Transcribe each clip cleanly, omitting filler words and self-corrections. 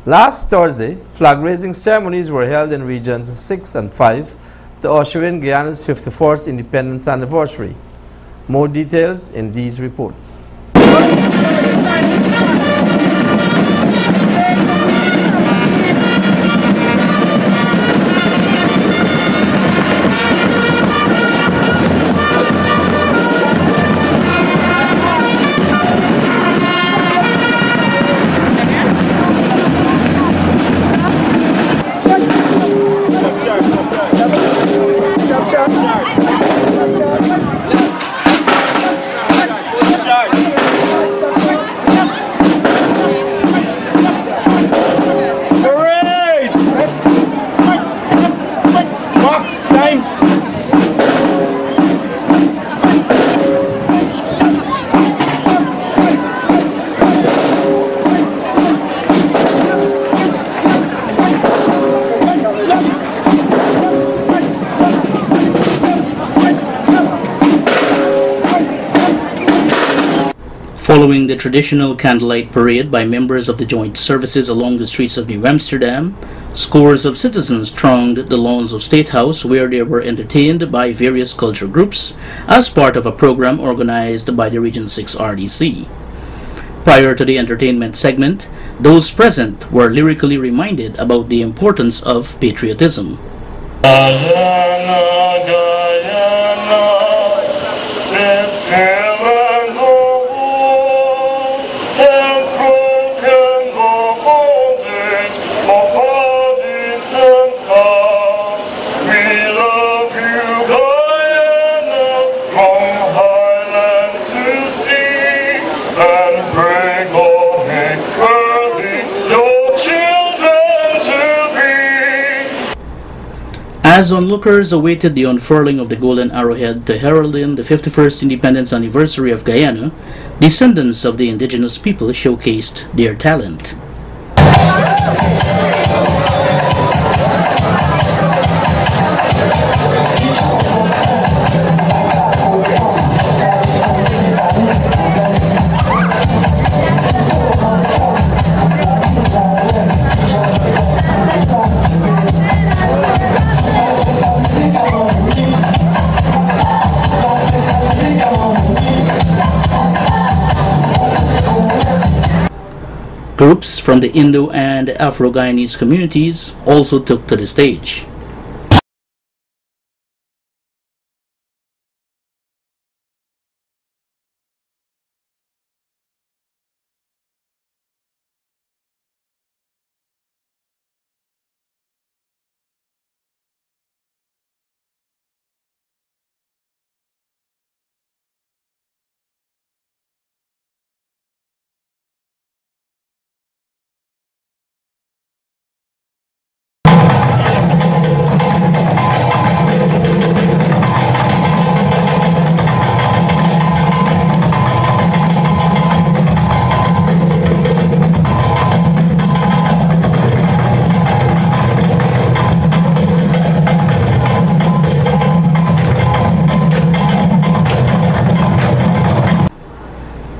Last Thursday, flag-raising ceremonies were held in Regions 6 and 5 to usher in Guyana's 54th independence anniversary. More details in these reports. Following the traditional candlelight parade by members of the joint services along the streets of New Amsterdam, scores of citizens thronged the lawns of State House, where they were entertained by various culture groups as part of a program organized by the Region 6 RDC. Prior to the entertainment segment, those present were lyrically reminded about the importance of patriotism. Guyana, Guyana, this land of wars has broken the bondage of our distant past. We love you, Guyana, from highland to sea, and pray God make worthy your children to be. As onlookers awaited the unfurling of the golden arrowhead to herald in the 51st independence anniversary of Guyana, descendants of the indigenous people showcased their talent. Groups from the Indo and Afro-Guyanese communities also took to the stage.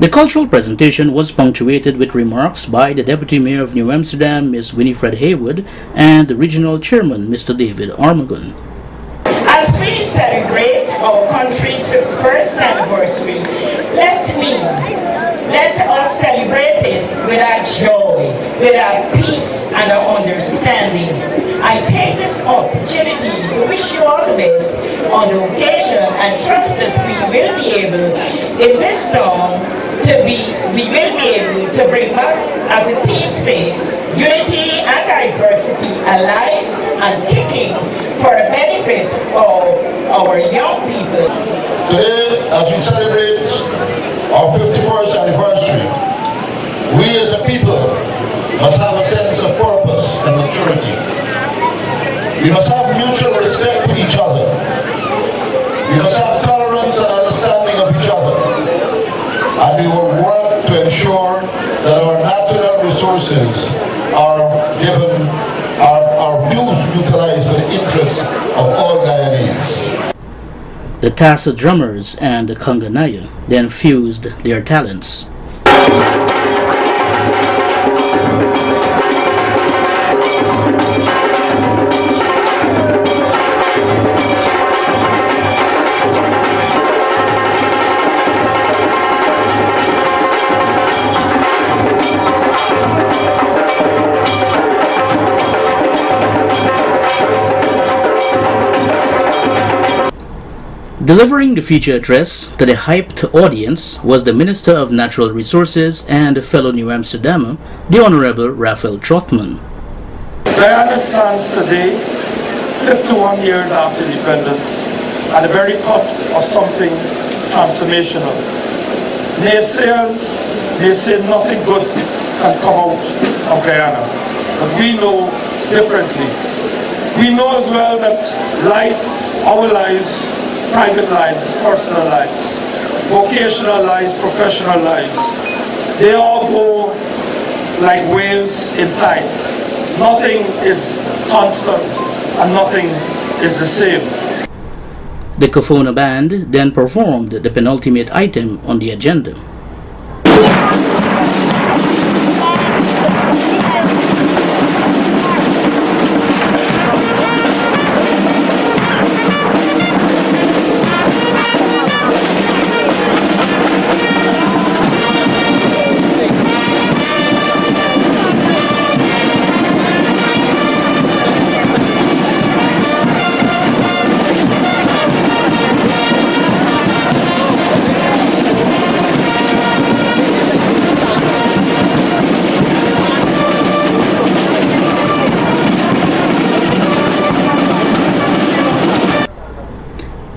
The cultural presentation was punctuated with remarks by the Deputy Mayor of New Amsterdam, Ms. Winifred Haywood, and the Regional Chairman, Mr. David Armagon. As we celebrate our country's 51st anniversary, let us celebrate it with our joy, with our peace and our understanding. I take this opportunity to wish you all the best on the occasion and trust that we will be able, in this town, we will be able to bring back, as the team say, unity and diversity alive and kicking for the benefit of our young people. Today, as we celebrate our 51st anniversary, we as a people must have a sense of purpose and maturity. We must have mutual respect for each other. We must have tolerance and understanding of each other. And we will work to ensure that our natural resources are given, are utilized for the interests of all Guyanese. The Tassa drummers and the Kanganaya then fused their talents. Delivering the feature address to the hyped audience was the Minister of Natural Resources and fellow New Amsterdamer, the Honorable Raphael Trotman. Guyana stands today, 51 years after independence, at the very cusp of something transformational. Naysayers may say nothing good can come out of Guyana, but we know differently. We know as well that life, our lives, private lives, personal lives, vocational lives, professional lives, they all go like waves in tide. Nothing is constant and nothing is the same. The Kofona Band then performed the penultimate item on the agenda.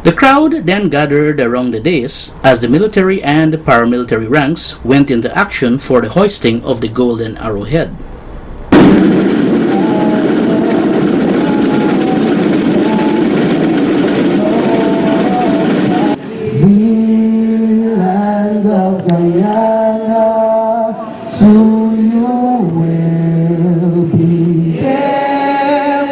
The crowd then gathered around the dais as the military and paramilitary ranks went into action for the hoisting of the golden arrowhead. The land of Guyana, to you will be there.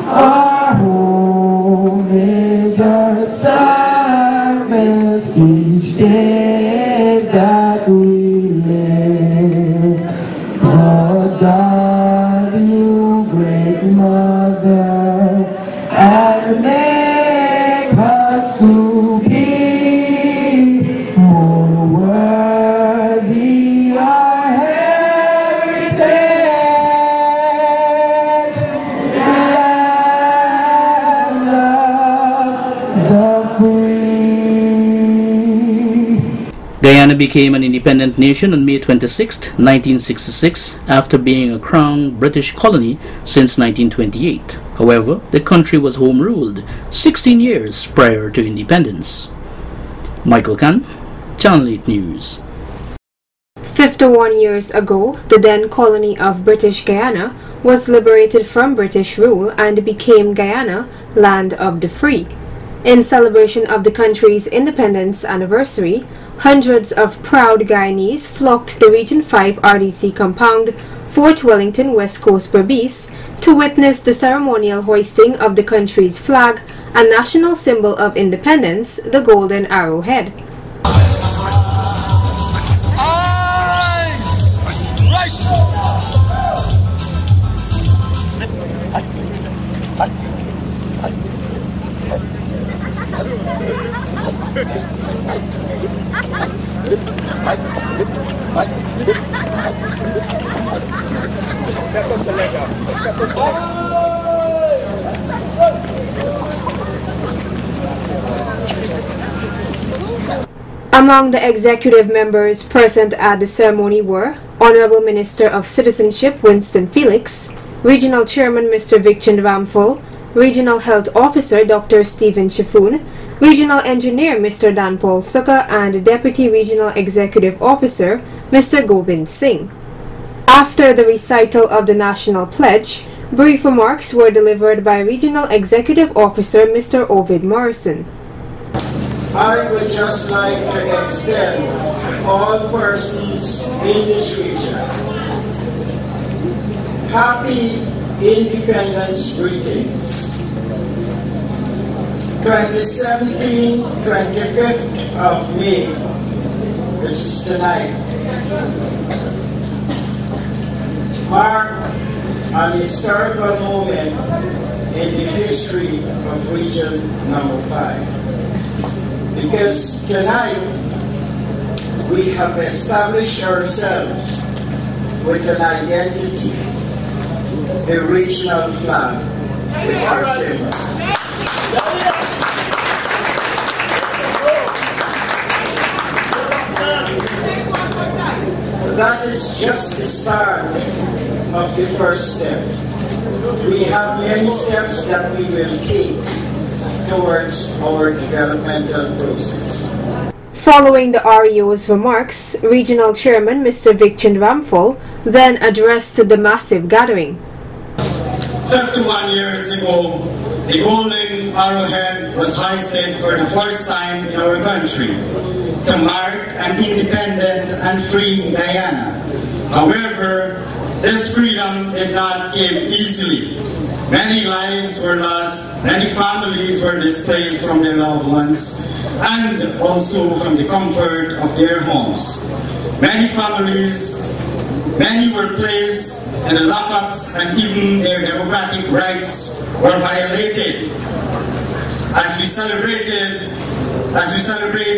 Our home is our service each day that we live. Oh God, you great mother, and make us to be more worthy our heritage, land of the free. Guyana became an independent nation on May 26, 1966, after being a crown British colony since 1928. However, the country was home ruled 16 years prior to independence. Michael Khan, Channel 8 News. 51 years ago, the then colony of British Guyana was liberated from British rule and became Guyana, land of the free. In celebration of the country's independence anniversary, hundreds of proud Guyanese flocked to the Region 5 RDC compound, Fort Wellington, West Coast, Berbice, to witness the ceremonial hoisting of the country's flag, a national symbol of independence, the golden arrowhead. Among the executive members present at the ceremony were Honorable Minister of Citizenship Winston Felix, Regional Chairman Mr. Victor Ramphul, Regional Health Officer Dr. Stephen Chifoon, Regional Engineer Mr. Dan Paul Sukkah, and Deputy Regional Executive Officer Mr. Govind Singh. After the recital of the National Pledge, brief remarks were delivered by Regional Executive Officer Mr. Ovid Morrison. I would just like to extend all persons in this region happy Independence greetings. 2017, 25th of May, which is tonight, mark an historical moment in the history of Region Number 5. Because tonight, we have established ourselves with an identity, a regional flag with our symbol. that is just the start of the first step. We have many steps that we will take towards our developmental process. Following the REO's remarks, Regional Chairman Mr. Vic Chandramphul then addressed the massive gathering. 51 years ago, the golden arrowhead was hoisted for the first time in our country to mark an independent and free Guyana. However, this freedom did not come easily. Many lives were lost, many families were displaced from their loved ones, and also from the comfort of their homes. Many were placed in the lockups, and even their democratic rights were violated. As we celebrate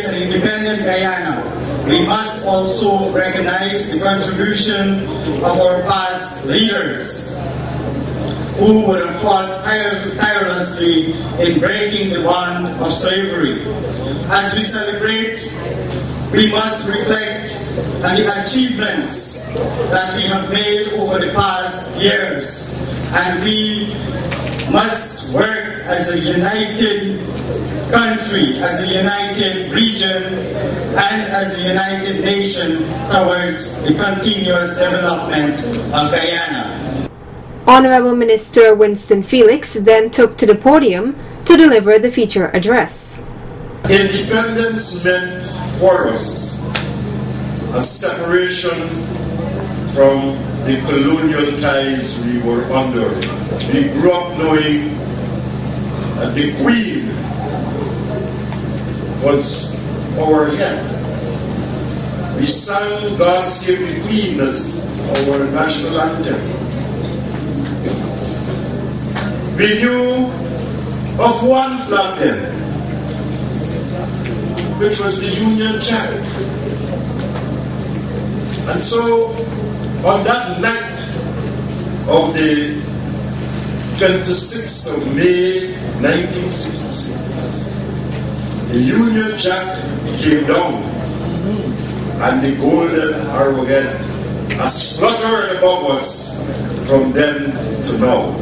an independent Guyana, we must also recognize the contribution of our past leaders, who would have fought tirelessly in breaking the bond of slavery. As we celebrate, we must reflect on the achievements that we have made over the past years, and we must work as a united country, as a united region, and as a united nation towards the continuous development of Guyana. Honorable Minister Winston Felix then took to the podium to deliver the feature address. Independence meant for us a separation from the colonial ties we were under. We grew up knowing that the Queen was our head. We sang God Save the Queen as our national anthem. We knew of one flag then, which was the Union Jack. And so, on that night of the 26th of May 1966, the Union Jack came down, and the golden arrowhead has fluttered above us from then to now.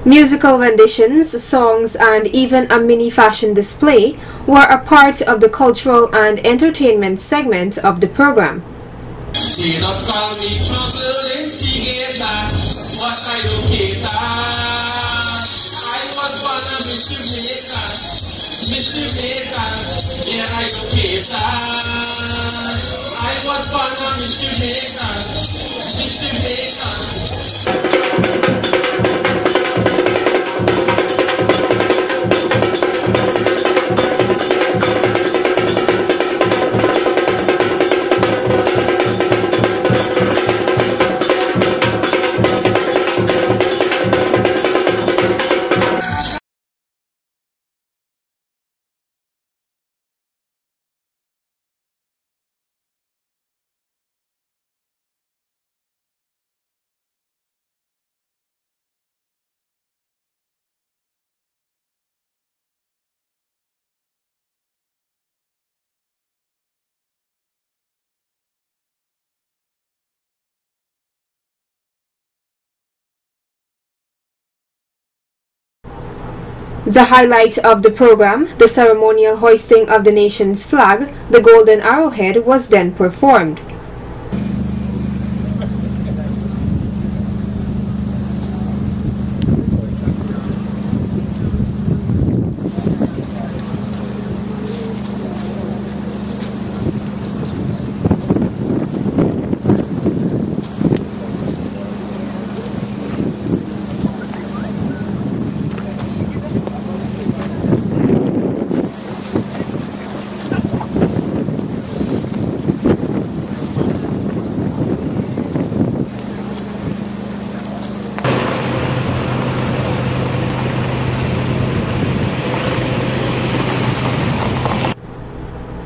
Musical renditions, songs, and even a mini fashion display were a part of the cultural and entertainment segment of the program. The highlight of the program, the ceremonial hoisting of the nation's flag, the golden arrowhead, was then performed.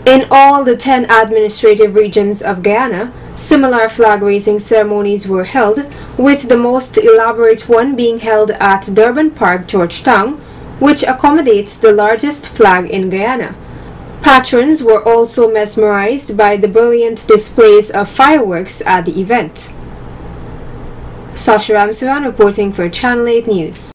In all the 10 administrative regions of Guyana, similar flag-raising ceremonies were held, with the most elaborate one being held at Durban Park, Georgetown, which accommodates the largest flag in Guyana. Patrons were also mesmerized by the brilliant displays of fireworks at the event. Sasha Ramsavan reporting for Channel 8 News.